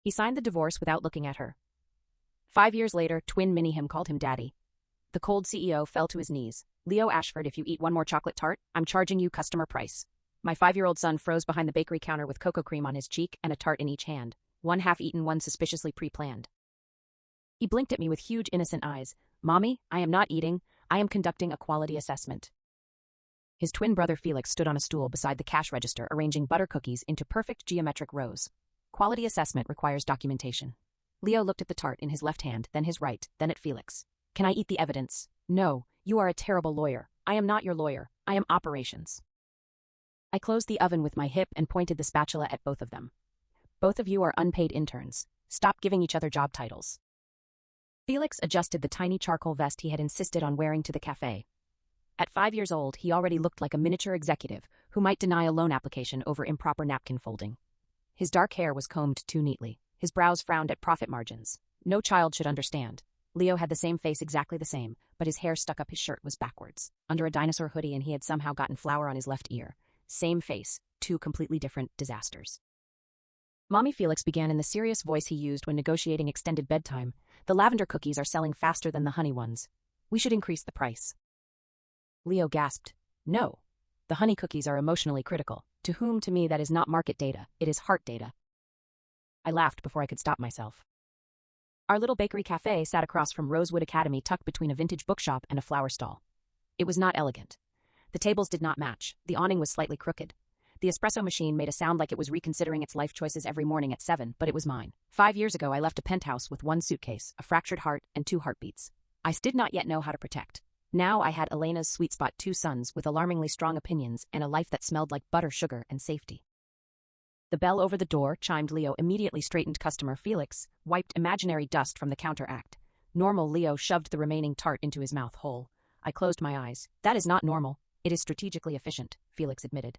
He signed the divorce without looking at her. 5 years later, twin Minnie called him daddy. The cold CEO fell to his knees. Leo Ashford, if you eat one more chocolate tart, I'm charging you customer price. My 5-year-old son froze behind the bakery counter with cocoa cream on his cheek and a tart in each hand, one half-eaten, one suspiciously pre-planned. He blinked at me with huge innocent eyes. Mommy, I am not eating. I am conducting a quality assessment. His twin brother Felix stood on a stool beside the cash register arranging butter cookies into perfect geometric rows. Quality assessment requires documentation. Leo looked at the tart in his left hand, then his right, then at Felix. Can I eat the evidence? No, you are a terrible lawyer. I am not your lawyer. I am operations. I closed the oven with my hip and pointed the spatula at both of them. Both of you are unpaid interns. Stop giving each other job titles. Felix adjusted the tiny charcoal vest he had insisted on wearing to the cafe. At 5 years old, he already looked like a miniature executive who might deny a loan application over improper napkin folding. His dark hair was combed too neatly. His brows frowned at profit margins. No child should understand. Leo had the same face, exactly the same, but his hair stuck up, his shirt was backwards, under a dinosaur hoodie, and he had somehow gotten flour on his left ear. Same face, two completely different disasters. Mommy Felix began in the serious voice he used when negotiating extended bedtime. The lavender cookies are selling faster than the honey ones. We should increase the price. Leo gasped. No. The honey cookies are emotionally critical. To whom? To me, that is not market data. It is heart data. I laughed before I could stop myself. Our little bakery cafe sat across from Rosewood Academy, tucked between a vintage bookshop and a flower stall. It was not elegant. The tables did not match. The awning was slightly crooked. The espresso machine made a sound like it was reconsidering its life choices every morning at 7, but it was mine. 5 years ago, I left a penthouse with 1 suitcase, a fractured heart, and 2 heartbeats. I did not yet know how to protect. Now I had Elena's sweet spot, 2 sons with alarmingly strong opinions and a life that smelled like butter, sugar, and safety. The bell over the door chimed. Leo immediately straightened. Customer. Felix wiped imaginary dust from the counteract. Normal. Leo shoved the remaining tart into his mouth whole. I closed my eyes. That is not normal. It is strategically efficient, Felix admitted.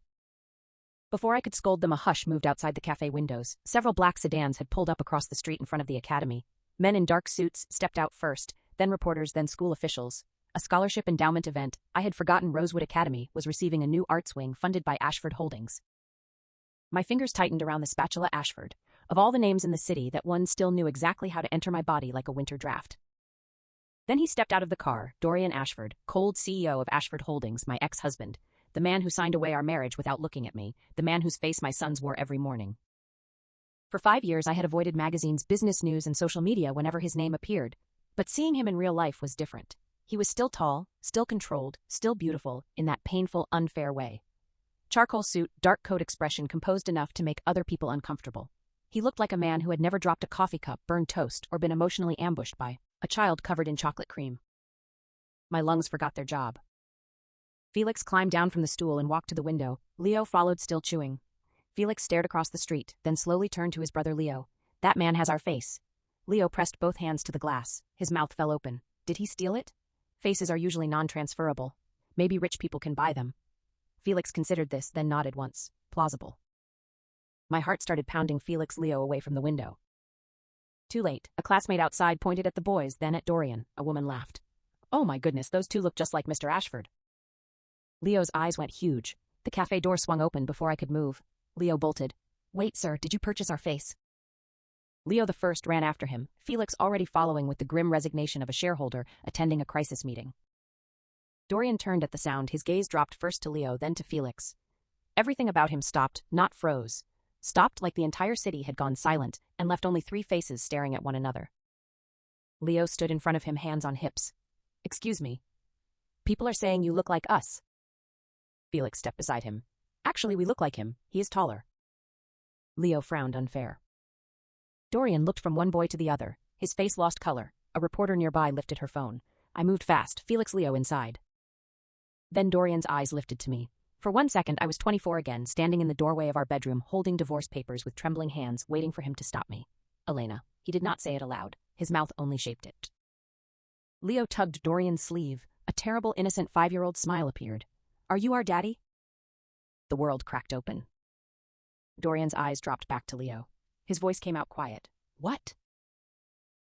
Before I could scold them, a hush moved outside the cafe windows. Several black sedans had pulled up across the street in front of the academy. Men in dark suits stepped out first, then reporters, then school officials. A scholarship endowment event. I had forgotten Rosewood Academy was receiving a new arts wing funded by Ashford Holdings. My fingers tightened around the spatula. Ashford. Of all the names in the city, that one still knew exactly how to enter my body like a winter draft. Then he stepped out of the car. Dorian Ashford, cold CEO of Ashford Holdings, my ex-husband. The man who signed away our marriage without looking at me. The man whose face my sons wore every morning. For 5 years I had avoided magazines, business news, and social media whenever his name appeared. But seeing him in real life was different. He was still tall, still controlled, still beautiful, in that painful, unfair way. Charcoal suit, dark coat, expression composed enough to make other people uncomfortable. He looked like a man who had never dropped a coffee cup, burned toast, or been emotionally ambushed by a child covered in chocolate cream. My lungs forgot their job. Felix climbed down from the stool and walked to the window. Leo followed, still chewing. Felix stared across the street, then slowly turned to his brother Leo. That man has our face. Leo pressed both hands to the glass. His mouth fell open. Did he steal it? Faces are usually non-transferable. Maybe rich people can buy them. Felix considered this, then nodded once. Plausible. My heart started pounding. Felix Leo away from the window. Too late. A classmate outside pointed at the boys, then at Dorian. A woman laughed. Oh my goodness, those two look just like Mr. Ashford. Leo's eyes went huge. The cafe door swung open before I could move. Leo bolted. Wait, sir, did you purchase our face? Leo the first ran after him, Felix already following with the grim resignation of a shareholder attending a crisis meeting. Dorian turned at the sound. His gaze dropped first to Leo, then to Felix. Everything about him stopped, not froze. Stopped like the entire city had gone silent and left only 3 faces staring at one another. Leo stood in front of him, hands on hips. Excuse me. People are saying you look like us. Felix stepped beside him. Actually, we look like him. He is taller. Leo frowned, unfair. Dorian looked from one boy to the other. His face lost color. A reporter nearby lifted her phone. I moved fast. Felix, Leo inside. Then Dorian's eyes lifted to me. For 1 second, I was 24 again, standing in the doorway of our bedroom, holding divorce papers with trembling hands, waiting for him to stop me. Elena. He did not say it aloud. His mouth only shaped it. Leo tugged Dorian's sleeve. A terrible, innocent 5-year-old smile appeared. Are you our daddy? The world cracked open. Dorian's eyes dropped back to Leo. His voice came out quiet. What?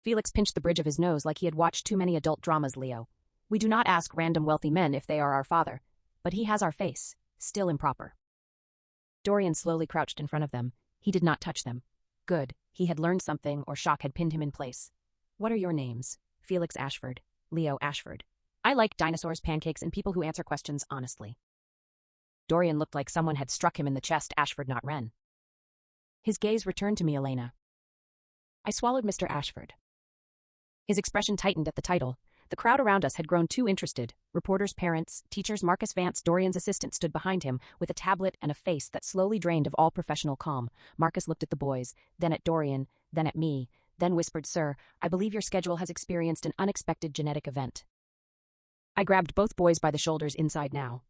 Felix pinched the bridge of his nose like he had watched too many adult dramas. Leo. We do not ask random wealthy men if they are our father. But he has our face. Still improper. Dorian slowly crouched in front of them. He did not touch them. Good. He had learned something, or shock had pinned him in place. What are your names? Felix Ashford. Leo Ashford. I like dinosaurs, pancakes, and people who answer questions honestly. Dorian looked like someone had struck him in the chest. Ashford, not Wren. His gaze returned to me, Elena. I swallowed Mr. Ashford. His expression tightened at the title. The crowd around us had grown too interested. Reporters, parents, teachers. Marcus Vance, Dorian's assistant, stood behind him with a tablet and a face that slowly drained of all professional calm. Marcus looked at the boys, then at Dorian, then at me, then whispered, Sir, I believe your schedule has experienced an unexpected genetic event. I grabbed both boys by the shoulders. Inside now.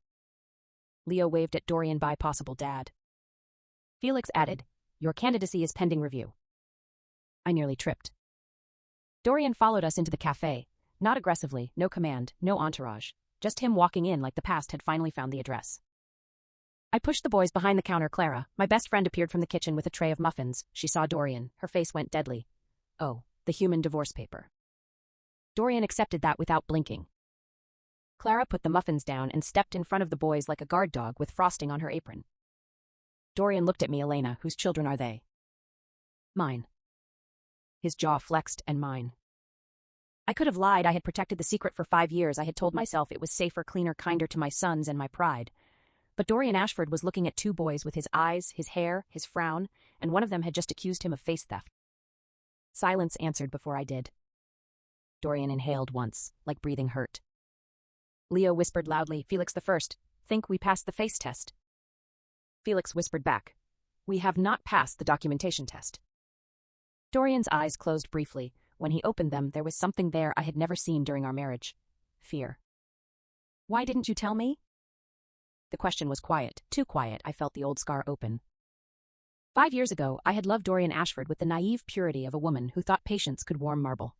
Leo waved at Dorian. By possible dad. Felix added, Your candidacy is pending review. I nearly tripped. Dorian followed us into the cafe. Not aggressively, no command, no entourage. Just him walking in like the past had finally found the address. I pushed the boys behind the counter. Clara, my best friend, appeared from the kitchen with a tray of muffins. She saw Dorian. Her face went deadly. Oh, the human divorce paper. Dorian accepted that without blinking. Clara put the muffins down and stepped in front of the boys like a guard dog with frosting on her apron. Dorian looked at me. Elena, whose children are they? Mine. His jaw flexed. And mine. I could have lied. I had protected the secret for 5 years. I had told myself it was safer, cleaner, kinder to my sons and my pride. But Dorian Ashford was looking at 2 boys with his eyes, his hair, his frown, and one of them had just accused him of face theft. Silence answered before I did. Dorian inhaled once, like breathing hurt. Leo whispered loudly, Felix the First, think we passed the face test. Felix whispered back, we have not passed the documentation test. Dorian's eyes closed briefly. When he opened them, there was something there I had never seen during our marriage. Fear. Why didn't you tell me? The question was quiet, too quiet. I felt the old scar open. 5 years ago, I had loved Dorian Ashford with the naive purity of a woman who thought patience could warm marble.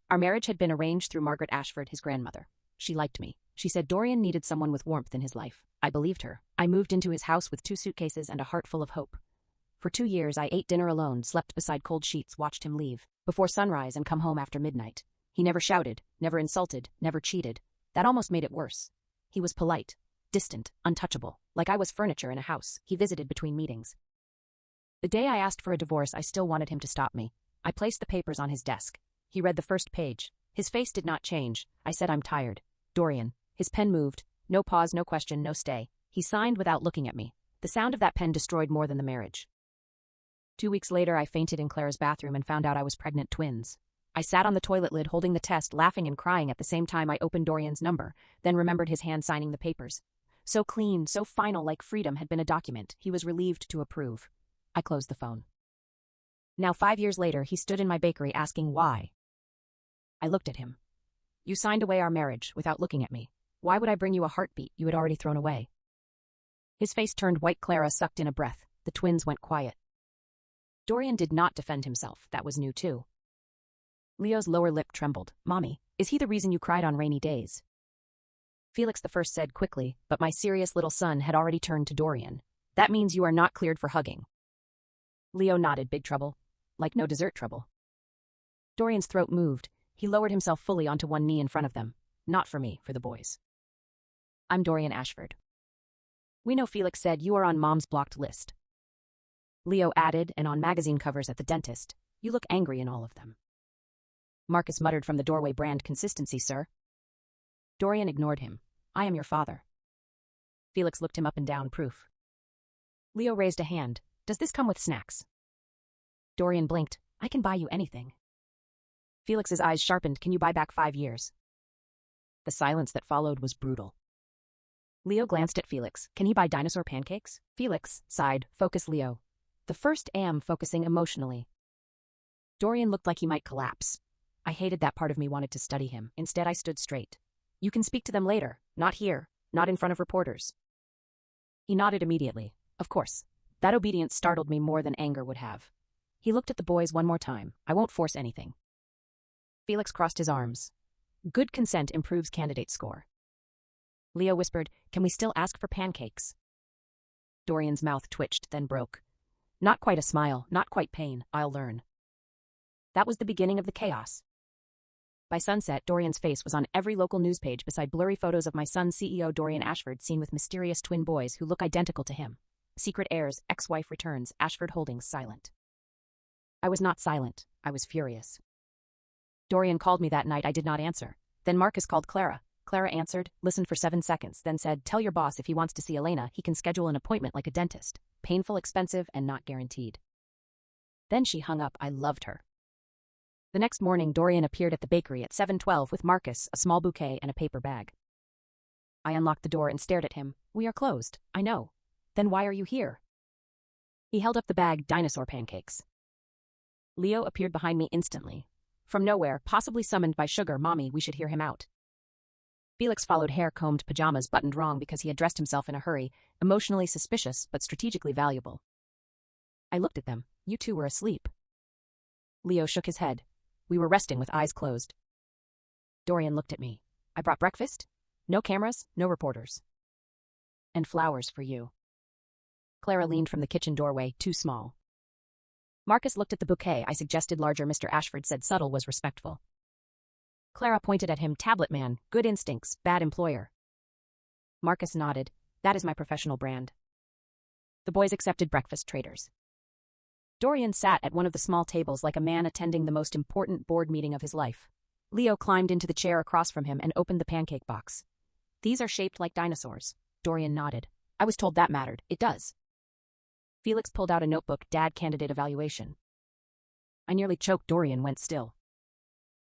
Our marriage had been arranged through Margaret Ashford, his grandmother. She liked me. She said Dorian needed someone with warmth in his life. I believed her. I moved into his house with 2 suitcases and a heart full of hope. For 2 years, I ate dinner alone, slept beside cold sheets, watched him leave before sunrise and come home after midnight. He never shouted, never insulted, never cheated. That almost made it worse. He was polite, distant, untouchable, like I was furniture in a house he visited between meetings. The day I asked for a divorce, I still wanted him to stop me. I placed the papers on his desk. He read the first page. His face did not change. I said, I'm tired. Dorian. His pen moved. No pause, no question, no stay. He signed without looking at me. The sound of that pen destroyed more than the marriage. 2 weeks later, I fainted in Clara's bathroom and found out I was pregnant twins. I sat on the toilet lid holding the test, laughing and crying at the same time. I opened Dorian's number, then remembered his hand signing the papers. So clean, so final, like freedom had been a document he was relieved to approve. I closed the phone. Now 5 years later, he stood in my bakery asking why. I looked at him. You signed away our marriage without looking at me. Why would I bring you a heartbeat you had already thrown away? His face turned white. Clara sucked in a breath. The twins went quiet. Dorian did not defend himself. That was new too. Leo's lower lip trembled. Mommy, is he the reason you cried on rainy days? Felix the First said quickly, but my serious little son had already turned to Dorian. That means you are not cleared for hugging. Leo nodded. Big trouble? Like no dessert trouble. Dorian's throat moved. He lowered himself fully onto one knee in front of them. Not for me, for the boys. I'm Dorian Ashford. We know, Felix said, you are on Mom's blocked list. Leo added, and on magazine covers at the dentist. You look angry in all of them. Marcus muttered from the doorway, brand consistency, sir. Dorian ignored him. I am your father. Felix looked him up and down. Proof. Leo raised a hand. Does this come with snacks? Dorian blinked. I can buy you anything. Felix's eyes sharpened. Can you buy back 5 years? The silence that followed was brutal. Leo glanced at Felix. Can he buy dinosaur pancakes? Felix sighed. Focus, Leo. The first am focusing emotionally. Dorian looked like he might collapse. I hated that part of me, wanted to study him. Instead, I stood straight. You can speak to them later. Not here. Not in front of reporters. He nodded immediately. Of course. That obedience startled me more than anger would have. He looked at the boys one more time. I won't force anything. Felix crossed his arms. Good consent improves candidate score. Leo whispered, can we still ask for pancakes? Dorian's mouth twitched, then broke. Not quite a smile, not quite pain. I'll learn. That was the beginning of the chaos. By sunset, Dorian's face was on every local news page beside blurry photos of my son's CEO Dorian Ashford seen with mysterious twin boys who look identical to him. Secret heirs, ex-wife returns, Ashford Holdings silent. I was not silent. I was furious. Dorian called me that night. I did not answer. Then Marcus called Clara. Clara answered, listened for 7 seconds, then said, tell your boss if he wants to see Elena, he can schedule an appointment like a dentist. Painful, expensive, and not guaranteed. Then she hung up. I loved her. The next morning, Dorian appeared at the bakery at 7:12 with Marcus, a small bouquet, and a paper bag. I unlocked the door and stared at him. We are closed. I know. Then why are you here? He held up the bag, dinosaur pancakes. Leo appeared behind me instantly. From nowhere, possibly summoned by Sugar Mommy, we should hear him out. Felix followed, hair-combed, pajamas buttoned wrong because he had dressed himself in a hurry, emotionally suspicious but strategically valuable. I looked at them. You two were asleep. Leo shook his head. We were resting with eyes closed. Dorian looked at me. I brought breakfast. No cameras, no reporters. And flowers for you. Clara leaned from the kitchen doorway, too small. Marcus looked at the bouquet. I suggested larger. Mr. Ashford said subtle was respectful. Clara pointed at him. Tablet man, good instincts, bad employer. Marcus nodded. That is my professional brand. The boys accepted breakfast traders. Dorian sat at one of the small tables like a man attending the most important board meeting of his life. Leo climbed into the chair across from him and opened the pancake box. These are shaped like dinosaurs. Dorian nodded. I was told that mattered. It does. Felix pulled out a notebook. Dad candidate evaluation. I nearly choked. Dorian went still.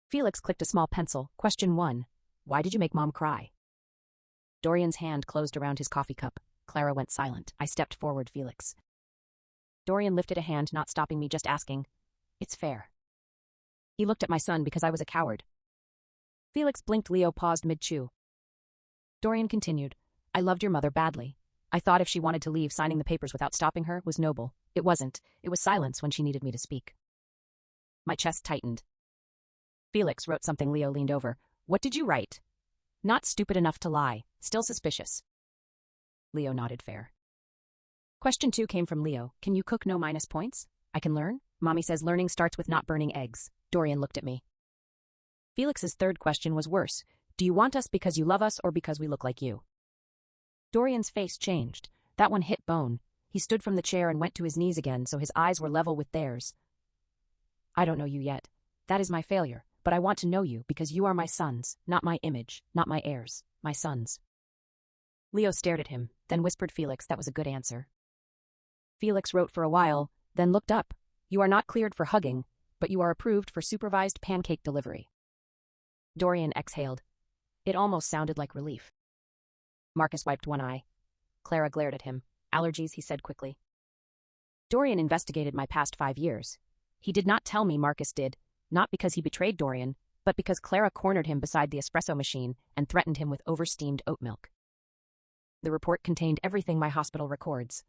Felix clicked a small pencil. Question 1. Why did you make Mom cry? Dorian's hand closed around his coffee cup. Clara went silent. I stepped forward. Felix. Dorian lifted a hand, not stopping me, just asking. It's fair. He looked at my son because I was a coward. Felix blinked. Leo paused mid-chew. Dorian continued. I loved your mother badly. I thought if she wanted to leave, signing the papers without stopping her was noble. It wasn't. It was silence when she needed me to speak. My chest tightened. Felix wrote something. Leo leaned over. What did you write? Not stupid enough to lie. Still suspicious. Leo nodded. Fair. Question 2 came from Leo. Can you cook? No minus points? I can learn? Mommy says learning starts with not burning eggs. Dorian looked at me. Felix's third question was worse. Do you want us because you love us or because we look like you? Dorian's face changed. That one hit bone. He stood from the chair and went to his knees again, so his eyes were level with theirs. I don't know you yet. That is my failure. But I want to know you because you are my sons, not my image, not my heirs, my sons. Leo stared at him, then whispered Felix that was a good answer. Felix wrote for a while, then looked up. You are not cleared for hugging, but you are approved for supervised pancake delivery. Dorian exhaled. It almost sounded like relief. Marcus wiped one eye. Clara glared at him. Allergies, he said quickly. Dorian investigated my past 5 years. He did not tell me. Marcus did. Not because he betrayed Dorian, but because Clara cornered him beside the espresso machine and threatened him with oversteamed oat milk. The report contained everything my hospital records.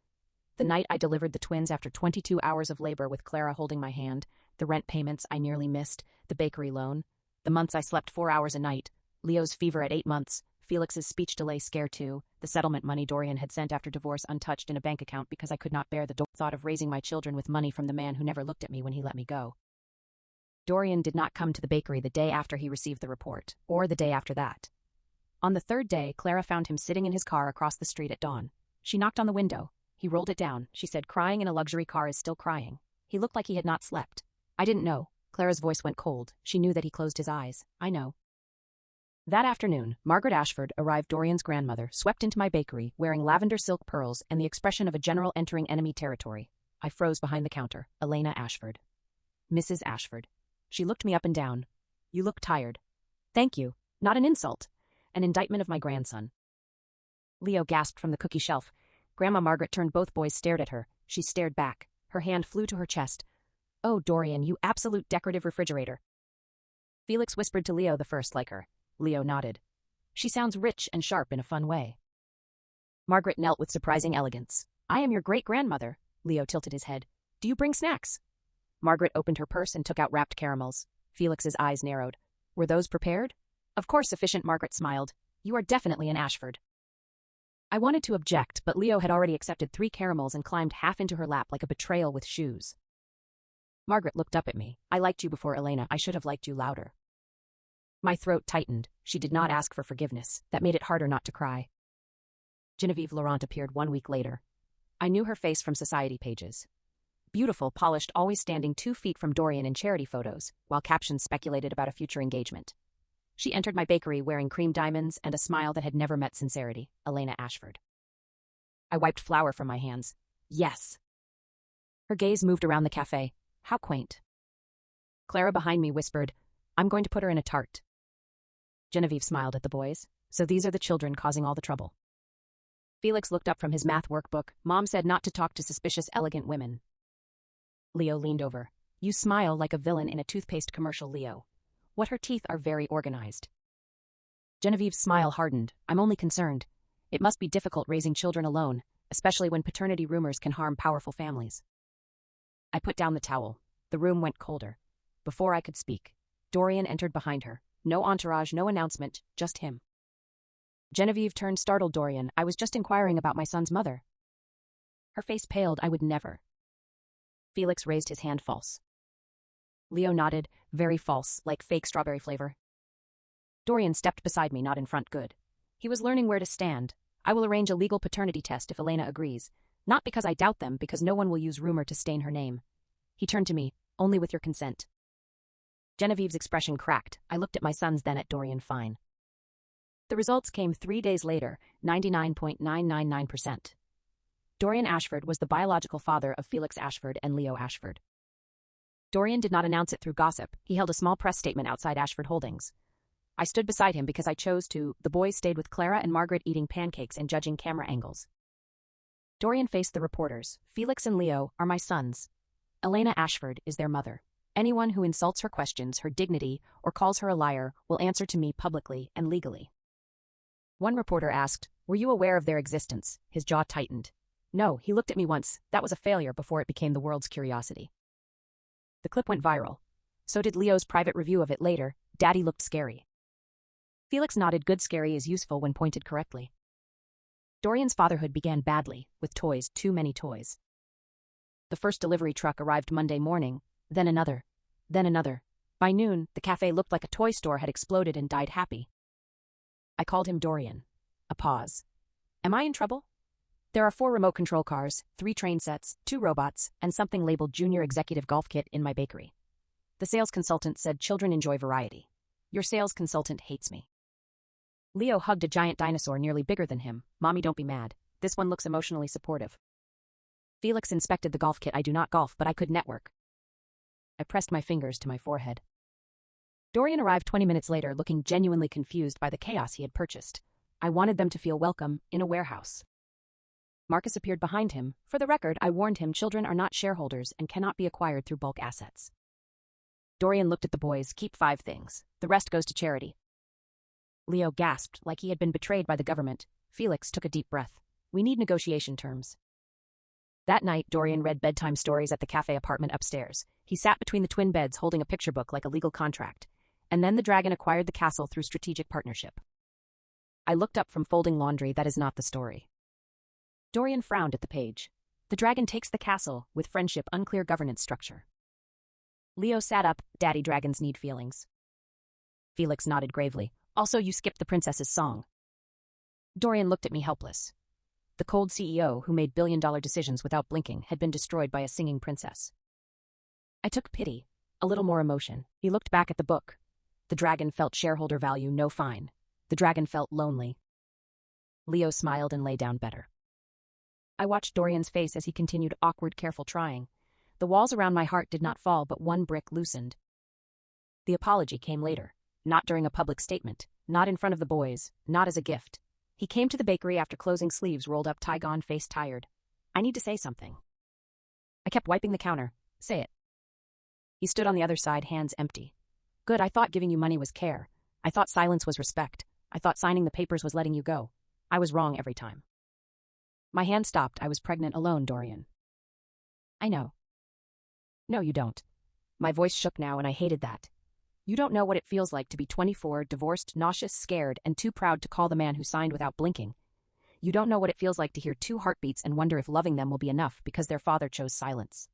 The night I delivered the twins after 22 hours of labor with Clara holding my hand, the rent payments I nearly missed, the bakery loan, the months I slept 4 hours a night, Leo's fever at 8 months, Felix's speech delay scare 2, the settlement money Dorian had sent after divorce untouched in a bank account because I could not bear the thought of raising my children with money from the man who never looked at me when he let me go. Dorian did not come to the bakery the day after he received the report, or the day after that. On the 3rd day, Clara found him sitting in his car across the street at dawn. She knocked on the window. He rolled it down. She said, crying in a luxury car is still crying. He looked like he had not slept. I didn't know. Clara's voice went cold. She knew that he closed his eyes. I know. That afternoon, Margaret Ashford, arrived Dorian's grandmother, swept into my bakery, wearing lavender silk pearls and the expression of a general entering enemy territory. I froze behind the counter. Elena Ashford. Mrs. Ashford. She looked me up and down. You look tired. Thank you. Not an insult. An indictment of my grandson. Leo gasped from the cookie shelf. Grandma Margaret turned. Both boys stared at her. She stared back. Her hand flew to her chest. Oh, Dorian, you absolute decorative refrigerator. Felix whispered to Leo, the first like her. Leo nodded. She sounds rich and sharp in a fun way. Margaret knelt with surprising elegance. I am your great-grandmother. Leo tilted his head. Do you bring snacks? Margaret opened her purse and took out wrapped caramels. Felix's eyes narrowed. Were those prepared? Of course, sufficient. Margaret smiled. You are definitely an Ashford. I wanted to object, but Leo had already accepted 3 caramels and climbed half into her lap like a betrayal with shoes. Margaret looked up at me. I liked you before Elena. I should have liked you louder. My throat tightened. She did not ask for forgiveness. That made it harder not to cry. Genevieve Laurent appeared 1 week later. I knew her face from society pages. Beautiful, polished, always standing 2 feet from Dorian in charity photos, while captions speculated about a future engagement. She entered my bakery wearing cream diamonds and a smile that had never met sincerity. Elena Ashford. I wiped flour from my hands. Yes. Her gaze moved around the cafe. How quaint. Clara behind me whispered, I'm going to put her in a tart. Genevieve smiled at the boys. So these are the children causing all the trouble. Felix looked up from his math workbook. Mom said not to talk to suspicious, elegant women. Leo leaned over. You smile like a villain in a toothpaste commercial, Leo. What, her teeth are very organized. Genevieve's smile hardened. I'm only concerned. It must be difficult raising children alone, especially when paternity rumors can harm powerful families. I put down the towel. The room went colder. Before I could speak, Dorian entered behind her. No entourage, no announcement, just him. Genevieve turned startled. Dorian, I was just inquiring about my son's mother. Her face paled. I would never. Felix raised his hand. False. Leo nodded. Very false, like fake strawberry flavor. Dorian stepped beside me, not in front. Good. He was learning where to stand. I will arrange a legal paternity test if Elena agrees. Not because I doubt them, because no one will use rumor to stain her name. He turned to me. Only with your consent. Genevieve's expression cracked. I looked at my sons, then at Dorian. Fine. The results came 3 days later, 99.999%. Dorian Ashford was the biological father of Felix Ashford and Leo Ashford. Dorian did not announce it through gossip. He held a small press statement outside Ashford Holdings. I stood beside him because I chose to. The boys stayed with Clara and Margaret eating pancakes and judging camera angles. Dorian faced the reporters. Felix and Leo are my sons. Elena Ashford is their mother. Anyone who insults her, questions her dignity, or calls her a liar will answer to me publicly and legally. One reporter asked, were you aware of their existence? His jaw tightened. No, he looked at me once. That was a failure before it became the world's curiosity. The clip went viral. So did Leo's private review of it later. Daddy looked scary. Felix nodded. Good, scary is useful when pointed correctly. Dorian's fatherhood began badly, with toys, too many toys. The first delivery truck arrived Monday morning, then another, then another. By noon, the cafe looked like a toy store had exploded and died happy. I called him Dorian. A pause. Am I in trouble? There are 4 remote control cars, 3 train sets, 2 robots, and something labeled Junior Executive Golf Kit in my bakery. The sales consultant said children enjoy variety. Your sales consultant hates me. Leo hugged a giant dinosaur nearly bigger than him. Mommy, don't be mad. This one looks emotionally supportive. Felix inspected the golf kit. I do not golf, but I could network. I pressed my fingers to my forehead. Dorian arrived 20 minutes later, looking genuinely confused by the chaos he had purchased. I wanted them to feel welcome in a warehouse. Marcus appeared behind him. For the record, I warned him children are not shareholders and cannot be acquired through bulk assets. Dorian looked at the boys. Keep 5 things. The rest goes to charity. Leo gasped like he had been betrayed by the government. Felix took a deep breath. We need negotiation terms. That night, Dorian read bedtime stories at the cafe apartment upstairs. He sat between the twin beds holding a picture book like a legal contract. And then the dragon acquired the castle through strategic partnership. I looked up from folding laundry. That is not the story. Dorian frowned at the page. The dragon takes the castle, with friendship, unclear governance structure. Leo sat up. Daddy dragons need feelings. Felix nodded gravely. Also, you skipped the princess's song. Dorian looked at me helpless. The cold CEO who made billion-dollar decisions without blinking had been destroyed by a singing princess. I took pity, a little more emotion. He looked back at the book. The dragon felt shareholder value, no fine. The dragon felt lonely. Leo smiled and lay down better. I watched Dorian's face as he continued awkward, careful trying. The walls around my heart did not fall, but one brick loosened. The apology came later, not during a public statement, not in front of the boys, not as a gift. He came to the bakery after closing, sleeves rolled up, tie gone, face tired. I need to say something. I kept wiping the counter. Say it. He stood on the other side, hands empty. Good, I thought giving you money was care. I thought silence was respect. I thought signing the papers was letting you go. I was wrong every time. My hand stopped. I was pregnant, alone, Dorian. I know. No, you don't. My voice shook now, and I hated that. You don't know what it feels like to be 24, divorced, nauseous, scared, and too proud to call the man who signed without blinking. You don't know what it feels like to hear 2 heartbeats and wonder if loving them will be enough because their father chose silence.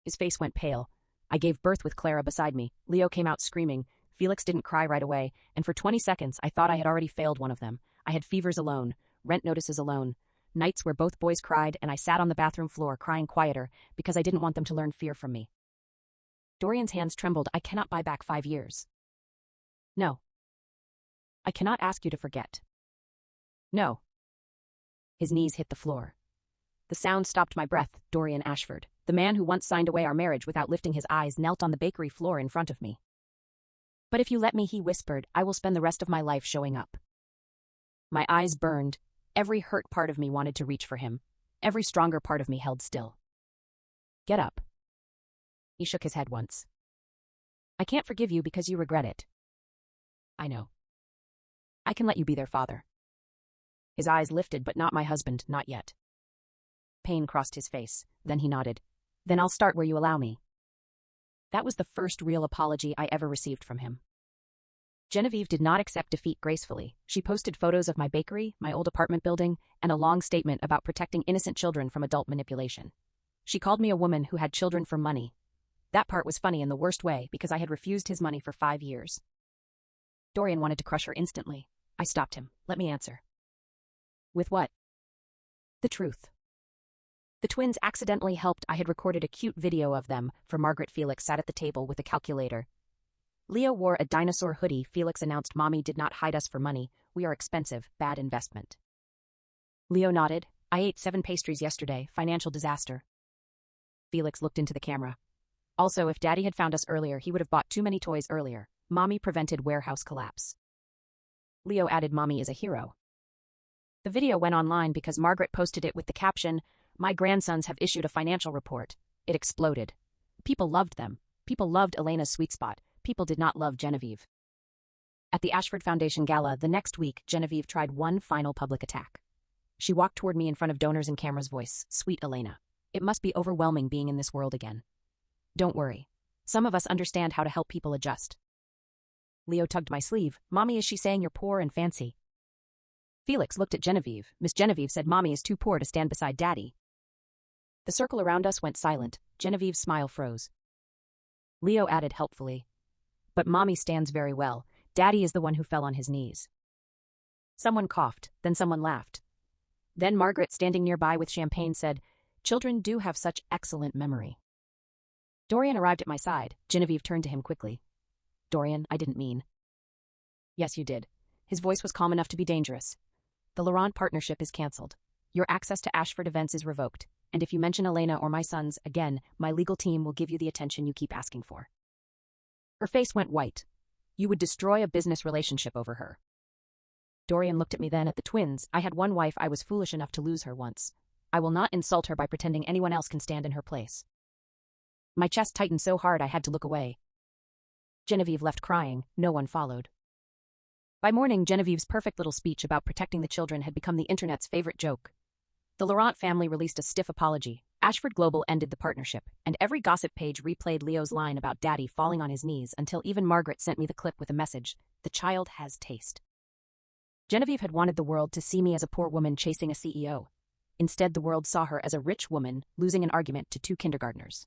His face went pale. I gave birth with Clara beside me. Leo came out screaming. Felix didn't cry right away, and for 20 seconds I thought I had already failed one of them. I had fevers alone, rent notices alone, nights where both boys cried and I sat on the bathroom floor crying quieter because I didn't want them to learn fear from me. Dorian's hands trembled. I cannot buy back 5 years. No. I cannot ask you to forget. No. His knees hit the floor. The sound stopped my breath. Dorian Ashford, the man who once signed away our marriage without lifting his eyes, knelt on the bakery floor in front of me. But if you let me, he whispered, I will spend the rest of my life showing up. My eyes burned. Every hurt part of me wanted to reach for him. Every stronger part of me held still. Get up. He shook his head once. I can't forgive you because you regret it. I know. I can let you be their father. His eyes lifted, but not my husband, not yet. Pain crossed his face. Then he nodded. Then I'll start where you allow me. That was the first real apology I ever received from him. Genevieve did not accept defeat gracefully. She posted photos of my bakery, my old apartment building, and a long statement about protecting innocent children from adult manipulation. She called me a woman who had children for money. That part was funny in the worst way because I had refused his money for 5 years. Dorian wanted to crush her instantly. I stopped him. Let me answer. With what? The truth. The twins accidentally helped. I had recorded a cute video of them, for Margaret. Felix sat at the table with a calculator. Leo wore a dinosaur hoodie. Felix announced, Mommy did not hide us for money. We are expensive, bad investment. Leo nodded. I ate 7 pastries yesterday, financial disaster. Felix looked into the camera. Also, if Daddy had found us earlier, he would have bought too many toys earlier. Mommy prevented warehouse collapse. Leo added, Mommy is a hero. The video went online because Margaret posted it with the caption, My grandsons have issued a financial report. It exploded. People loved them. People loved Elena's sweet spot. People did not love Genevieve. At the Ashford Foundation Gala the next week, Genevieve tried one final public attack. She walked toward me in front of donors and cameras. Voice, Sweet Elena. It must be overwhelming being in this world again. Don't worry. Some of us understand how to help people adjust. Leo tugged my sleeve. Mommy, is she saying you're poor and fancy? Felix looked at Genevieve. Miss Genevieve said Mommy is too poor to stand beside Daddy. The circle around us went silent. Genevieve's smile froze. Leo added helpfully, But Mommy stands very well. Daddy is the one who fell on his knees. Someone coughed, then someone laughed. Then Margaret, standing nearby with champagne, said, Children do have such excellent memory. Dorian arrived at my side. Genevieve turned to him quickly. Dorian, I didn't mean. Yes, you did. His voice was calm enough to be dangerous. The Laurent partnership is cancelled. Your access to Ashford events is revoked. And if you mention Elena or my sons again, my legal team will give you the attention you keep asking for. Her face went white. You would destroy a business relationship over her. Dorian looked at me, then at the twins. I had one wife. I was foolish enough to lose her once. I will not insult her by pretending anyone else can stand in her place. My chest tightened so hard I had to look away. Genevieve left crying. No one followed. By morning, Genevieve's perfect little speech about protecting the children had become the internet's favorite joke. The Laurent family released a stiff apology. Ashford Global ended the partnership, and every gossip page replayed Leo's line about Daddy falling on his knees until even Margaret sent me the clip with a message, The child has taste. Genevieve had wanted the world to see me as a poor woman chasing a CEO. Instead, the world saw her as a rich woman losing an argument to 2 kindergartners.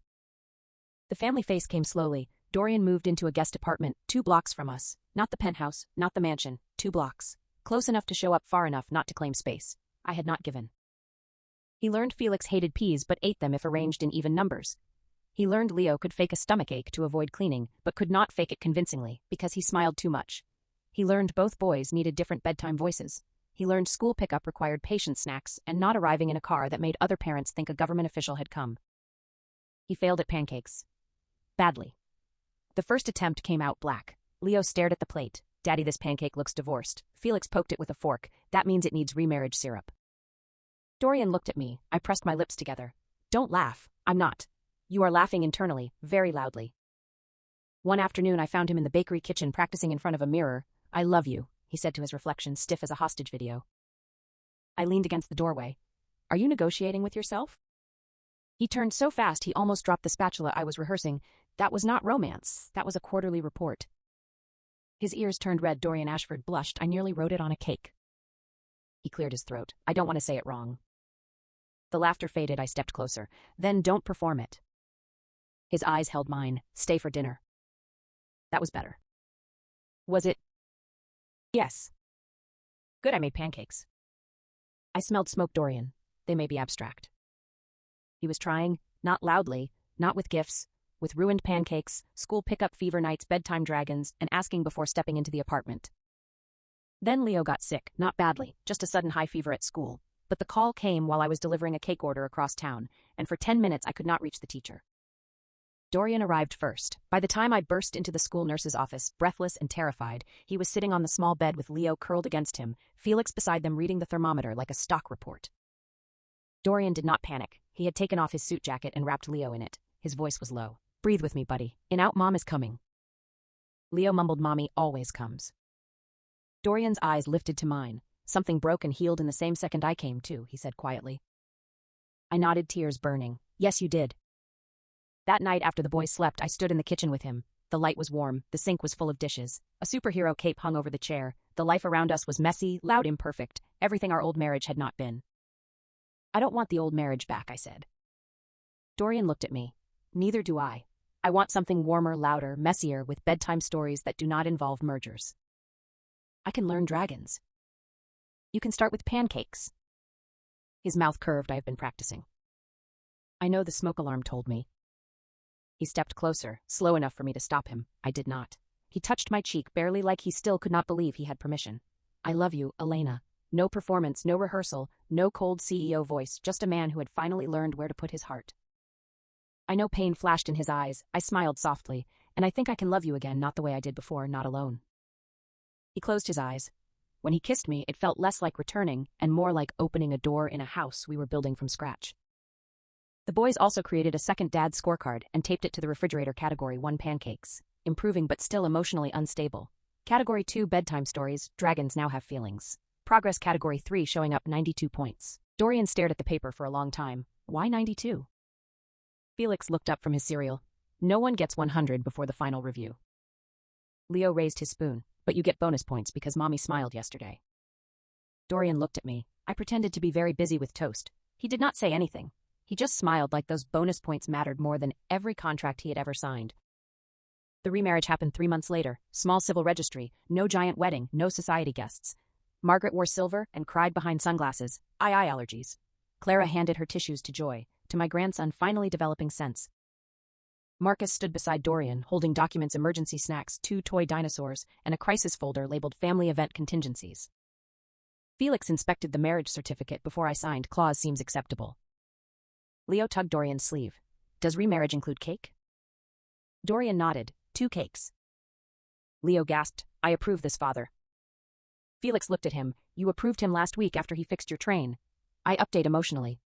The family face came slowly. Dorian moved into a guest apartment 2 blocks from us. Not the penthouse, not the mansion, 2 blocks. Close enough to show up, far enough not to claim space. I had not given. He learned Felix hated peas but ate them if arranged in even numbers. He learned Leo could fake a stomachache to avoid cleaning, but could not fake it convincingly because he smiled too much. He learned both boys needed different bedtime voices. He learned school pickup required patient snacks and not arriving in a car that made other parents think a government official had come. He failed at pancakes. Badly. The first attempt came out black. Leo stared at the plate. Daddy, this pancake looks divorced. Felix poked it with a fork. That means it needs remarriage syrup. Dorian looked at me. I pressed my lips together. Don't laugh. I'm not. You are laughing internally, very loudly. One afternoon I found him in the bakery kitchen practicing in front of a mirror. I love you, he said to his reflection, stiff as a hostage video. I leaned against the doorway. Are you negotiating with yourself? He turned so fast he almost dropped the spatula I was rehearsing. That was not romance. That was a quarterly report. His ears turned red. Dorian Ashford blushed. I nearly wrote it on a cake. He cleared his throat. I don't want to say it wrong. The laughter faded. I stepped closer. Then don't perform it. His eyes held mine. Stay for dinner. That was better. Was it? Yes. Good, I made pancakes. I smelled smoke. Dorian. They may be abstract. He was trying, not loudly, not with gifts, with ruined pancakes, school pickup fever nights, bedtime dragons, and asking before stepping into the apartment. Then Leo got sick, not badly, just a sudden high fever at school. But the call came while I was delivering a cake order across town, and for 10 minutes I could not reach the teacher. Dorian arrived first. By the time I burst into the school nurse's office, breathless and terrified, he was sitting on the small bed with Leo curled against him, Felix beside them reading the thermometer like a stock report. Dorian did not panic. He had taken off his suit jacket and wrapped Leo in it. His voice was low. "Breathe with me, buddy. In out, Mom is coming." Leo mumbled, "Mommy always comes." Dorian's eyes lifted to mine. "Something broke and healed in the same second I came to," he said quietly. I nodded, tears burning. "Yes, you did." That night after the boys slept, I stood in the kitchen with him. The light was warm, the sink was full of dishes. A superhero cape hung over the chair. The life around us was messy, loud, imperfect, everything our old marriage had not been. "I don't want the old marriage back," I said. Dorian looked at me. "Neither do I. I want something warmer, louder, messier, with bedtime stories that do not involve mergers. I can learn dragons. You can start with pancakes." His mouth curved. "I have been practicing." "I know, the smoke alarm told me." He stepped closer, slow enough for me to stop him. I did not. He touched my cheek, barely, like he still could not believe he had permission. "I love you, Elena." No performance, no rehearsal, no cold CEO voice, just a man who had finally learned where to put his heart. I know pain flashed in his eyes. I smiled softly. "And I think I can love you again, not the way I did before, not alone." He closed his eyes. When he kissed me, it felt less like returning and more like opening a door in a house we were building from scratch. The boys also created a second dad scorecard and taped it to the refrigerator. Category 1 pancakes, improving but still emotionally unstable. Category 2 bedtime stories, dragons now have feelings. Progress. Category 3 showing up 92 points. Dorian stared at the paper for a long time. Why 92? Felix looked up from his cereal. No one gets 100 before the final review. Leo raised his spoon. "But you get bonus points because Mommy smiled yesterday." Dorian looked at me. I pretended to be very busy with toast. He did not say anything. He just smiled like those bonus points mattered more than every contract he had ever signed. The remarriage happened 3 months later. Small civil registry, no giant wedding, no society guests. Margaret wore silver and cried behind sunglasses. Eye allergies. Clara handed her tissues to Joy, to my grandson finally developing sense. Marcus stood beside Dorian, holding documents, emergency snacks, 2 toy dinosaurs, and a crisis folder labeled family event contingencies. Felix inspected the marriage certificate before I signed. "Clause seems acceptable." Leo tugged Dorian's sleeve. "Does remarriage include cake?" Dorian nodded. 2 cakes. Leo gasped. "I approve this, father." Felix looked at him. "You approved him last week after he fixed your train." I update emotionally.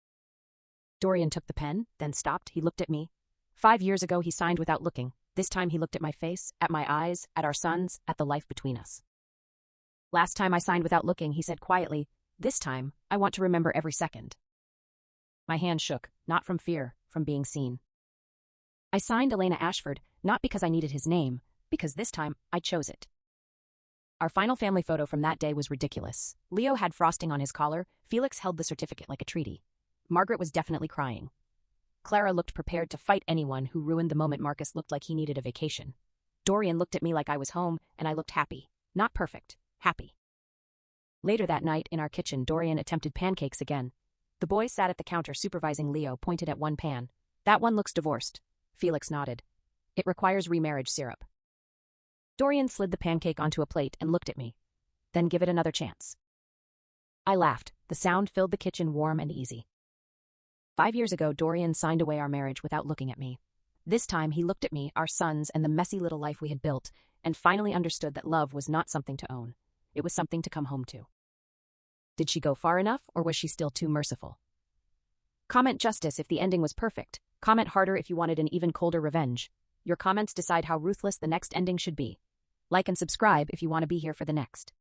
Dorian took the pen, then stopped. He looked at me. 5 years ago he signed without looking. This time he looked at my face, at my eyes, at our sons, at the life between us. "Last time I signed without looking," he said quietly. "This time, I want to remember every second." My hand shook, not from fear, from being seen. I signed Elena Ashford, not because I needed his name, because this time I chose it. Our final family photo from that day was ridiculous. Leo had frosting on his collar. Felix held the certificate like a treaty. Margaret was definitely crying. Clara looked prepared to fight anyone who ruined the moment. Marcus looked like he needed a vacation. Dorian looked at me like I was home, and I looked happy. Not perfect, happy. Later that night, in our kitchen, Dorian attempted pancakes again. The boys sat at the counter supervising. Leo pointed at one pan. "That one looks divorced." Felix nodded. "It requires remarriage syrup." Dorian slid the pancake onto a plate and looked at me. "Then give it another chance." I laughed. The sound filled the kitchen, warm and easy. 5 years ago, Dorian signed away our marriage without looking at me. This time, he looked at me, our sons, and the messy little life we had built, and finally understood that love was not something to own. It was something to come home to. Did she go far enough, or was she still too merciful? Comment justice if the ending was perfect. Comment harder if you wanted an even colder revenge. Your comments decide how ruthless the next ending should be. Like and subscribe if you want to be here for the next.